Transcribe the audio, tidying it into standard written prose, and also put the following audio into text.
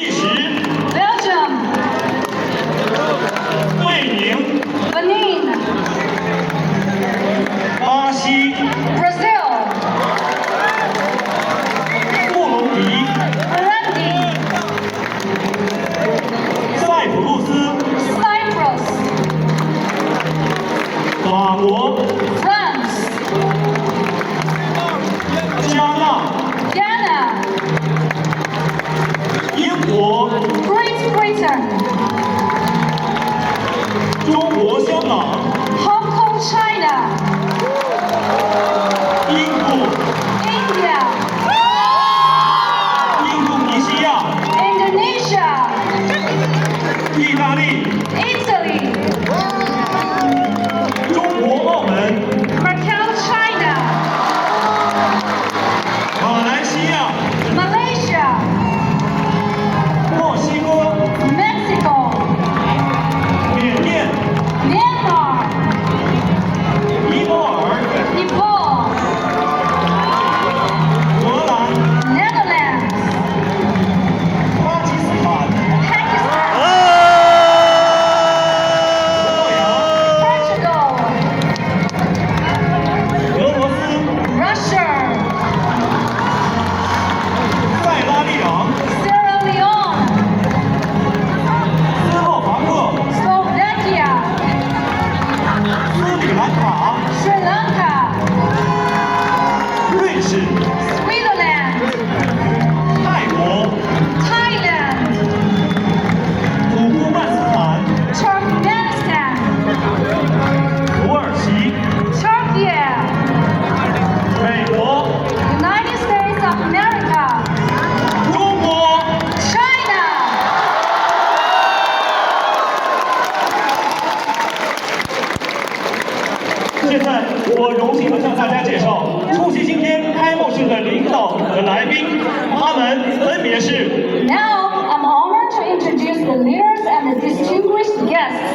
Belgium, 贝宁、 Benin, 巴西、 Brazil, 布隆迪、 Burundi, 塞浦路斯、 Cyprus, 法国、 France, 加纳、 Ghana, 英国、 Great Britain, 中国香港、 Hong Kong, China, 印度、 India, 印度尼西亚、 Indonesia, 意大利、 Italy, 中国澳门、 Macau, China, 马来西亚、 Malaysia, 墨西哥、 Mexico, 缅甸、 Myanmar, 尼泊尔、 Nepal, 荷兰、 Netherlands, 巴基斯坦、 Pakistan, 葡萄牙、 Portugal, 俄罗斯、 Russia, 塞拉利昂、 Sierra Leone, 斯洛伐克、 Slovakia, 斯里兰卡、 Sri Lanka, 瑞士、 Switzerland, 泰国、 Thailand, 土库曼斯坦、 Turkmenistan, 土耳其、 Turkey, 美国、 United States of America, 中国。 China. 现在我荣幸地向大家介绍出席今天开幕式的领导和来宾，他们分别是 Now, I'm honored to introduce the leaders and the distinguished guests.